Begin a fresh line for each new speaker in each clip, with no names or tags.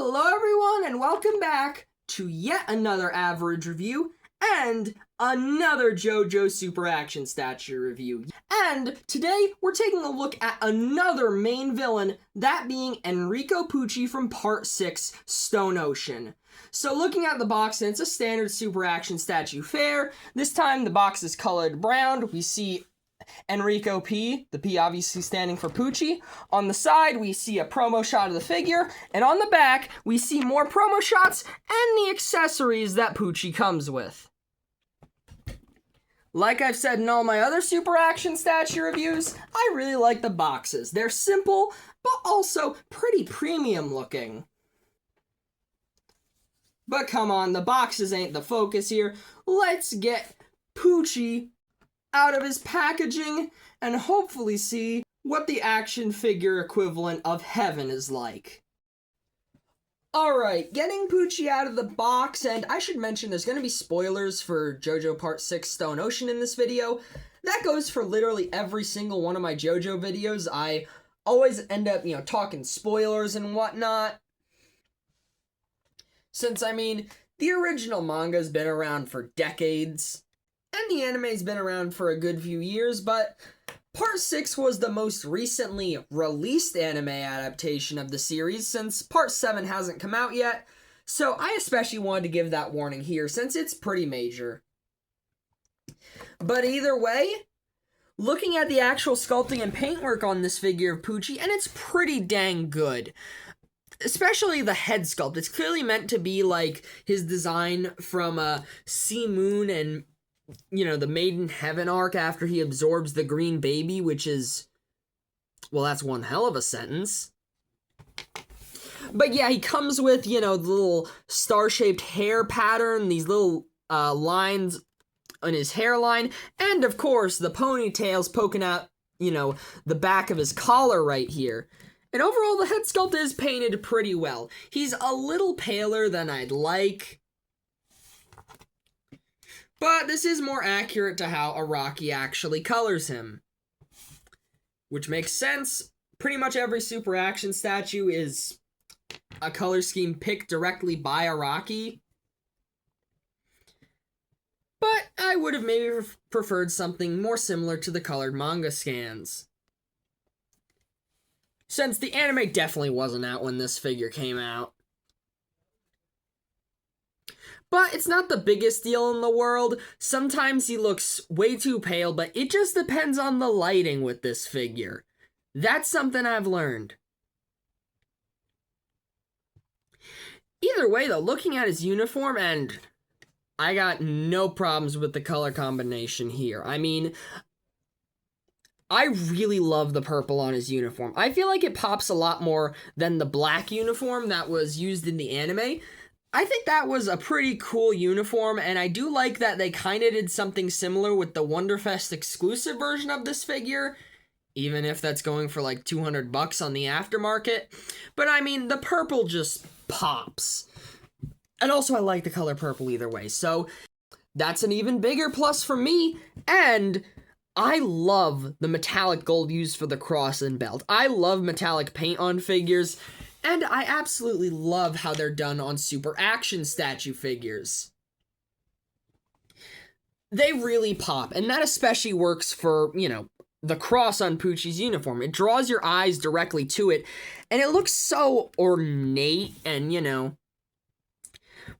Hello everyone and welcome back to yet another average review and another JoJo Super Action Statue review. And today we're taking a look at another main villain, that being Enrico Pucci from Part 6, Stone Ocean. So looking at the box, and it's a standard Super Action Statue fare. This time the box is colored brown. We see Enrico P, the P obviously standing for Pucci. On the side, we see a promo shot of the figure, and on the back, we see more promo shots and the accessories that Pucci comes with. Like I've said in all my other Super Action Statue reviews, I really like the boxes. They're simple, but also pretty premium looking. But come on, the boxes ain't the focus here. Let's get Pucci out of his packaging and hopefully see what the action figure equivalent of heaven is like. Alright, getting Pucci out of the box, and I should mention there's going to be spoilers for JoJo Part 6 Stone Ocean in this video. That goes for literally every single one of my JoJo videos. I always end up, talking spoilers and whatnot. Since, the original manga's been around for decades, and the anime's been around for a good few years, but Part 6 was the most recently released anime adaptation of the series, since Part 7 hasn't come out yet, so I especially wanted to give that warning here, since it's pretty major. But either way, looking at the actual sculpting and paintwork on this figure of Pucci, and it's pretty dang good. Especially the head sculpt. It's clearly meant to be like his design from Sea Moon and the Maiden Heaven arc after he absorbs the green baby, which is, well, that's one hell of a sentence. But yeah, he comes with, the little star-shaped hair pattern, these little lines on his hairline, and of course, the ponytails poking out, the back of his collar right here. And overall, the head sculpt is painted pretty well. He's a little paler than I'd like, but this is more accurate to how Araki actually colors him. Which makes sense. Pretty much every Super Action statue is a color scheme picked directly by Araki. But I would have maybe preferred something more similar to the colored manga scans, since the anime definitely wasn't out when this figure came out. But it's not the biggest deal in the world. Sometimes he looks way too pale, but it just depends on the lighting with this figure. That's something I've learned. Either way though, looking at his uniform, and I got no problems with the color combination here. I really love the purple on his uniform. I feel like it pops a lot more than the black uniform that was used in the anime. I think that was a pretty cool uniform, and I do like that they kind of did something similar with the Wonderfest exclusive version of this figure, even if that's going for like $200 on the aftermarket. But the purple just pops. And also I like the color purple either way, so that's an even bigger plus for me. And I love the metallic gold used for the cross and belt. I love metallic paint on figures, and I absolutely love how they're done on Super Action statue figures. They really pop, and that especially works for, the cross on Pucci's uniform. It draws your eyes directly to it, and it looks so ornate and,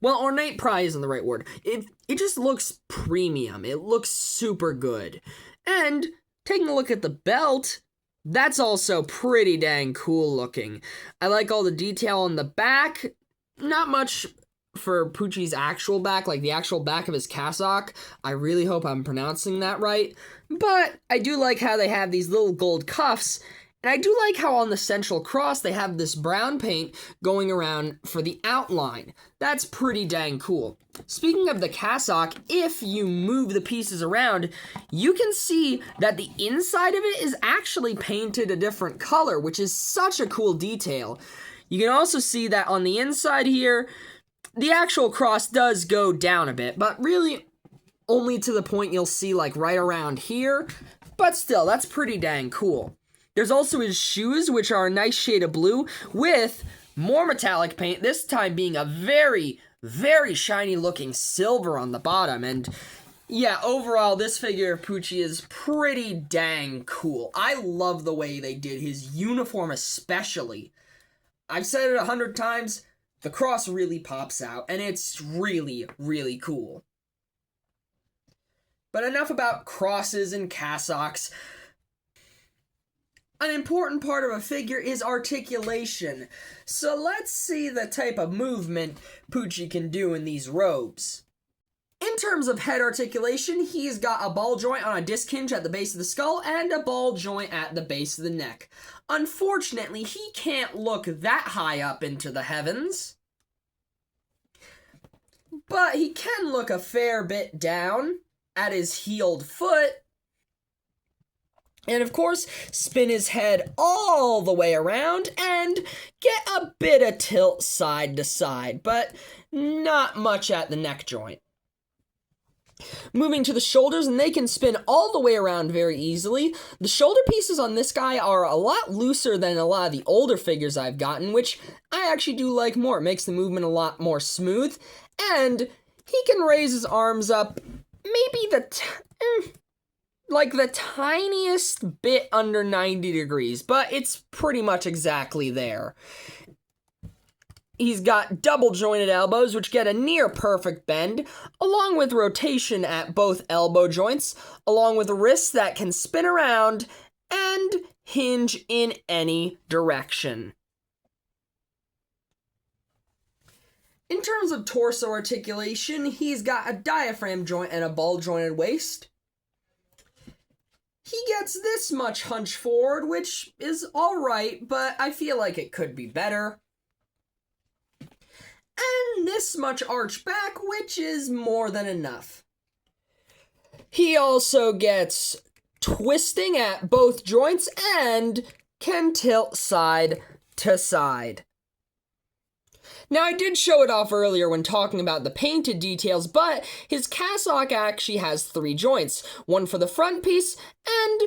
well, ornate probably isn't the right word. It just looks premium. It looks super good. And taking a look at the belt, that's also pretty dang cool looking. I like all the detail on the back. Not much for Pucci's actual back, like the actual back of his cassock. I really hope I'm pronouncing that right. But I do like how they have these little gold cuffs. And I do like how on the central cross they have this brown paint going around for the outline. That's pretty dang cool. Speaking of the cassock, if you move the pieces around, you can see that the inside of it is actually painted a different color, which is such a cool detail. You can also see that on the inside here, the actual cross does go down a bit, but really only to the point you'll see like right around here. But still, that's pretty dang cool. There's also his shoes, which are a nice shade of blue, with More metallic paint, this time being a very, very shiny looking silver on the bottom. And yeah, overall, this figure of Pucci is pretty dang cool. I love the way they did his uniform especially. I've said it 100 times, the cross really pops out, and it's really, really cool. But enough about crosses and cassocks. An important part of a figure is articulation. So let's see the type of movement Pucci can do in these robes. In terms of head articulation, he's got a ball joint on a disc hinge at the base of the skull and a ball joint at the base of the neck. Unfortunately, he can't look that high up into the heavens, but he can look a fair bit down at his heeled foot. And of course, spin his head all the way around and get a bit of tilt side to side, but not much at the neck joint. Moving to the shoulders, and they can spin all the way around very easily. The shoulder pieces on this guy are a lot looser than a lot of the older figures I've gotten, which I actually do like more. It makes the movement a lot more smooth, and he can raise his arms up maybe the tiniest bit under 90 degrees, but it's pretty much exactly there. He's got double jointed elbows, which get a near perfect bend, along with rotation at both elbow joints, along with wrists that can spin around and hinge in any direction. In terms of torso articulation, he's got a diaphragm joint and a ball jointed waist. He gets this much hunch forward, which is alright, but I feel like it could be better. And this much arch back, which is more than enough. He also gets twisting at both joints and can tilt side to side. Now, I did show it off earlier when talking about the painted details, but his cassock actually has 3 joints. One for the front piece, and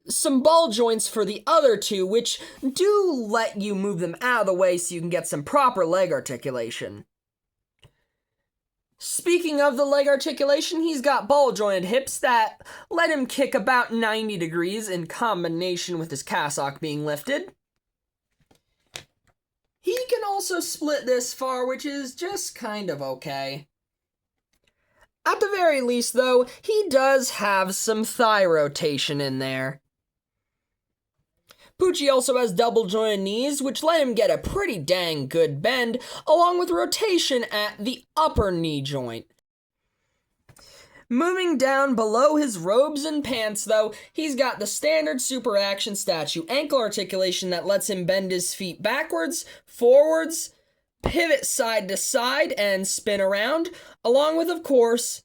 some ball joints for the other 2, which do let you move them out of the way so you can get some proper leg articulation. Speaking of the leg articulation, he's got ball jointed hips that let him kick about 90 degrees in combination with his cassock being lifted. He can also split this far, which is just kind of okay. At the very least, though, he does have some thigh rotation in there. Pucci also has double-jointed knees, which let him get a pretty dang good bend, along with rotation at the upper knee joint. Moving down below his robes and pants, though, he's got the standard super action statue ankle articulation that lets him bend his feet backwards, forwards, pivot side to side, and spin around, along with, of course,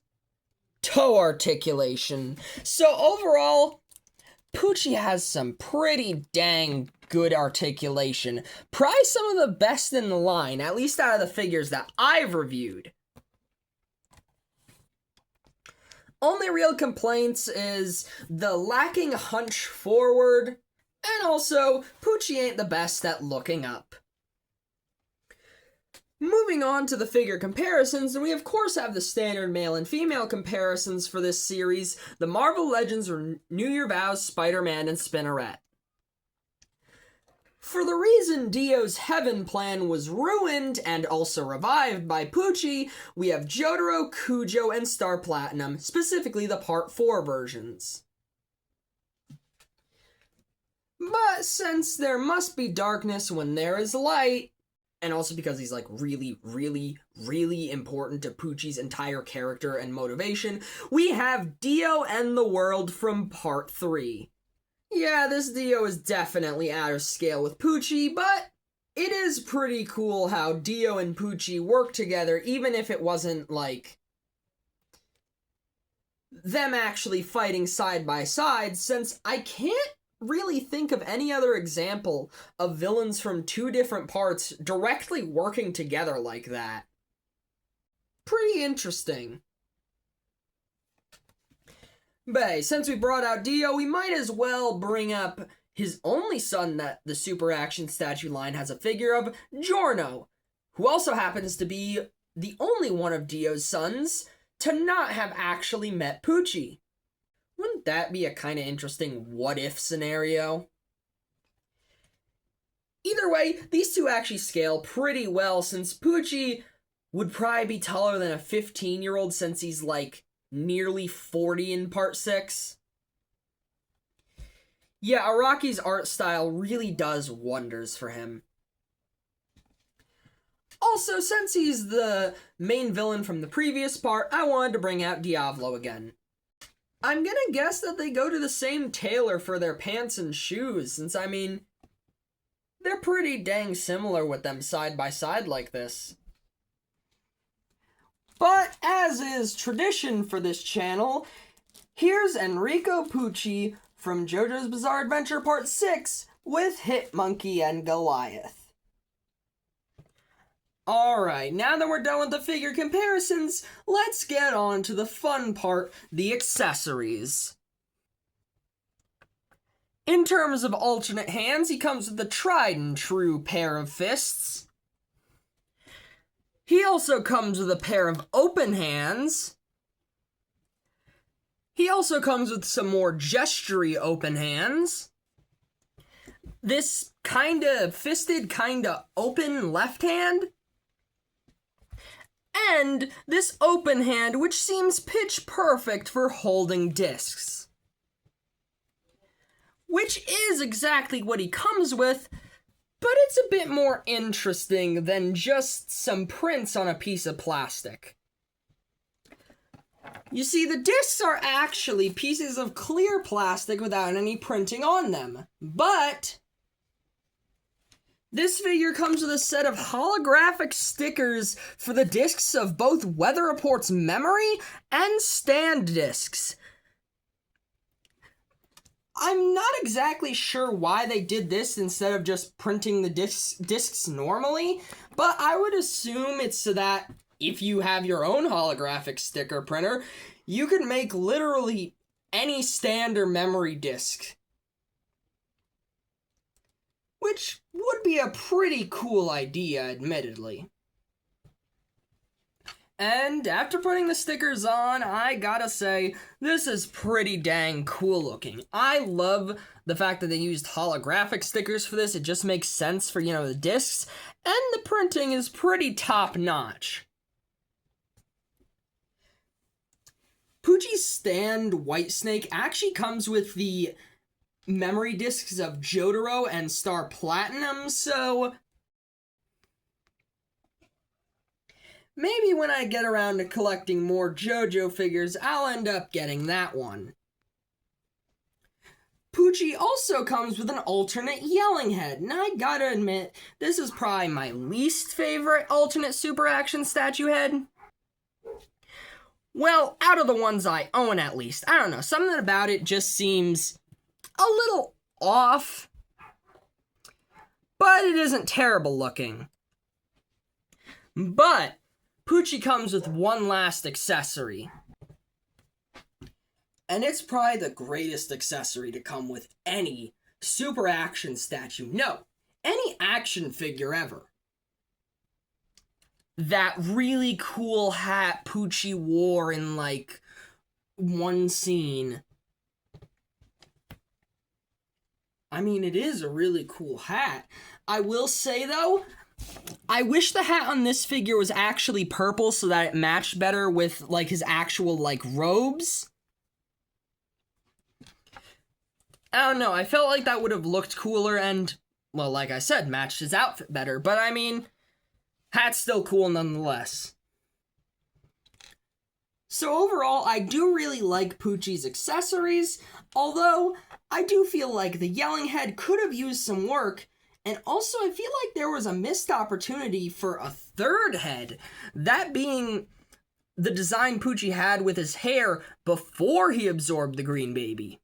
toe articulation. So overall, Pucci has some pretty dang good articulation. Probably some of the best in the line, at least out of the figures that I've reviewed. Only real complaints is the lacking hunch forward, and also, Pucci ain't the best at looking up. Moving on to the figure comparisons, and we of course have the standard male and female comparisons for this series, the Marvel Legends Renew Your Vows, Spider-Man, and Spinneret. For the reason Dio's Heaven plan was ruined and also revived by Pucci, we have Jotaro, Cujo, and Star Platinum, specifically the Part 4 versions. But since there must be darkness when there is light, and also because he's like really, really, really important to Pucci's entire character and motivation, we have Dio and the World from Part 3. Yeah, this Dio is definitely out of scale with Pucci, but it is pretty cool how Dio and Pucci work together, even if it wasn't, like, them actually fighting side by side, since I can't really think of any other example of villains from 2 different parts directly working together like that. Pretty interesting. But hey, since we brought out Dio, we might as well bring up His only son that the Super Action statue line has a figure of, Giorno, who also happens to be the only one of Dio's sons to not have actually met Pucci. Wouldn't that be a kind of interesting what-if scenario? Either way, these two actually scale pretty well, since Pucci would probably be taller than a 15-year-old since he's like nearly 40 in part 6. Yeah, Araki's art style really does wonders for him. Also, since he's the main villain from the previous part, I wanted to bring out Diavolo again. I'm gonna guess that they go to the same tailor for their pants and shoes, since, I mean, they're pretty dang similar with them side by side like this. But, as is tradition for this channel, here's Enrico Pucci from JoJo's Bizarre Adventure Part 6 with Hitmonkey and Goliath. Alright, now that we're done with the figure comparisons, let's get on to the fun part, the accessories. In terms of alternate hands, he comes with the tried and true pair of fists. He also comes with a pair of open hands. He also comes with some more gestury open hands. This kinda fisted, kinda open left hand. And this open hand, which seems pitch perfect for holding discs. Which is exactly what he comes with, but it's a bit more interesting than just some prints on a piece of plastic. You see, the discs are actually pieces of clear plastic without any printing on them, but this figure comes with a set of holographic stickers for the discs of both Weather Report's memory and stand discs. I'm not exactly sure why they did this instead of just printing the discs normally, but I would assume it's so that if you have your own holographic sticker printer, you can make literally any stand or memory disc. Which would be a pretty cool idea, admittedly. And after putting the stickers on, I gotta say, this is pretty dang cool looking. I love the fact that they used holographic stickers for this. It just makes sense for, the discs. And the printing is pretty top-notch. Pucci's stand Whitesnake actually comes with the memory discs of Jotaro and Star Platinum, so maybe when I get around to collecting more JoJo figures, I'll end up getting that one. Pucci also comes with an alternate yelling head, and I gotta admit, this is probably my least favorite alternate Super Action statue head. Well, out of the ones I own at least. I don't know, something about it just seems a little off, but it isn't terrible looking. But Pucci comes with one last accessory, and it's probably the greatest accessory to come with any Super Action statue. No, any action figure ever. That really cool hat Pucci wore in, one scene. I mean, it is a really cool hat. I will say, though, I wish the hat on this figure was actually purple so that it matched better with, his actual, robes. I don't know, I felt like that would have looked cooler and, well, like I said, matched his outfit better. But, I mean, hat's still cool nonetheless. So overall, I do really like Pucci's accessories, although I do feel like the yelling head could have used some work, and also I feel like there was a missed opportunity for a third head, that being the design Pucci had with his hair before he absorbed the green baby.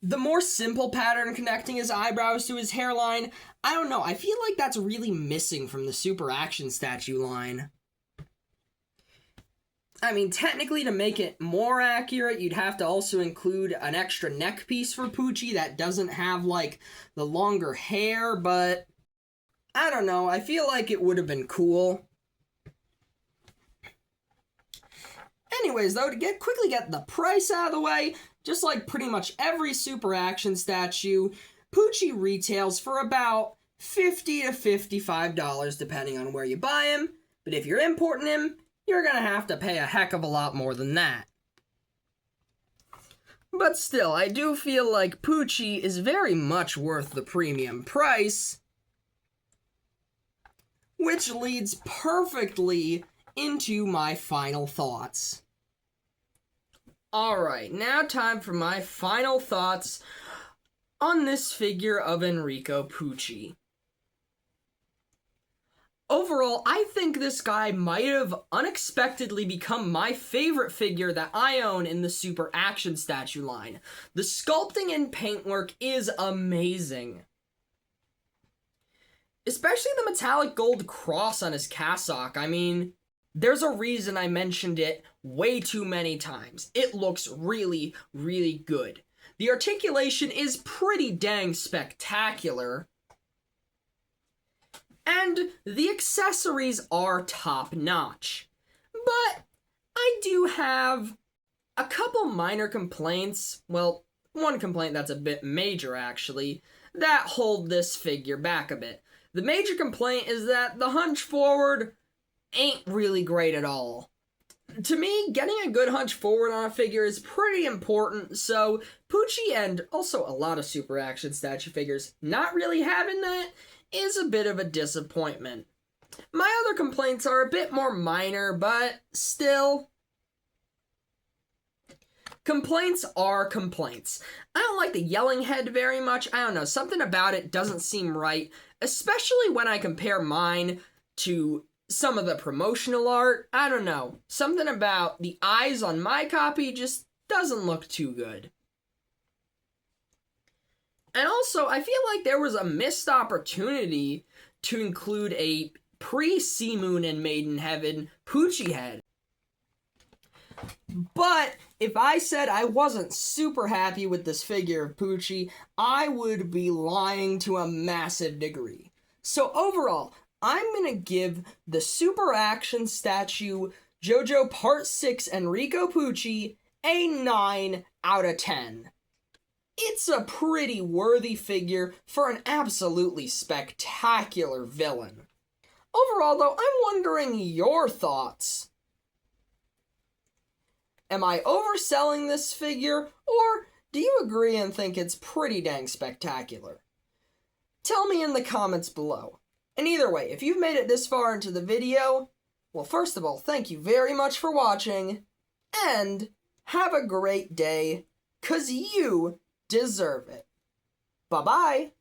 The more simple pattern connecting his eyebrows to his hairline, I don't know, I feel like that's really missing from the Super Action statue line. I mean, technically, to make it more accurate, you'd have to also include an extra neck piece for Pucci that doesn't have, like, the longer hair, but I don't know. I feel like it would have been cool. Anyways, though, to quickly get the price out of the way, just like pretty much every Super Action statue, Pucci retails for about $50 to $55 depending on where you buy him, but if you're importing him, you're gonna have to pay a heck of a lot more than that. But still, I do feel like Pucci is very much worth the premium price, which leads perfectly into my final thoughts. Alright, now time for my final thoughts on this figure of Enrico Pucci. Overall, I think this guy might have unexpectedly become my favorite figure that I own in the Super Action statue line. The sculpting and paintwork is amazing. Especially the metallic gold cross on his cassock. I mean, there's a reason I mentioned it way too many times. It looks really, really good. The articulation is pretty dang spectacular. And the accessories are top-notch. But I do have a couple minor complaints, well, one complaint that's a bit major actually, that hold this figure back a bit. The major complaint is that the hunch forward ain't really great at all. To me, getting a good hunch forward on a figure is pretty important, so Pucci and also a lot of Super Action statue figures not really having that is a bit of a disappointment. My other complaints are a bit more minor, but still, complaints are complaints. I don't like the yelling head very much. I don't know, something about it doesn't seem right, especially when I compare mine to some of the promotional art. I don't know, something about the eyes on my copy just doesn't look too good. And also, I feel like there was a missed opportunity to include a pre-Sea Moon and Maiden Heaven Pucci head. But if I said I wasn't super happy with this figure of Pucci, I would be lying to a massive degree. So overall, I'm gonna give the Super Action statue JoJo Part 6 Enrico Pucci a 9 out of 10. It's a pretty worthy figure for an absolutely spectacular villain. Overall, though, I'm wondering your thoughts. Am I overselling this figure, or do you agree and think it's pretty dang spectacular? Tell me in the comments below. And either way, if you've made it this far into the video, well, first of all, thank you very much for watching, and have a great day, 'cause you deserve it. Bye-bye.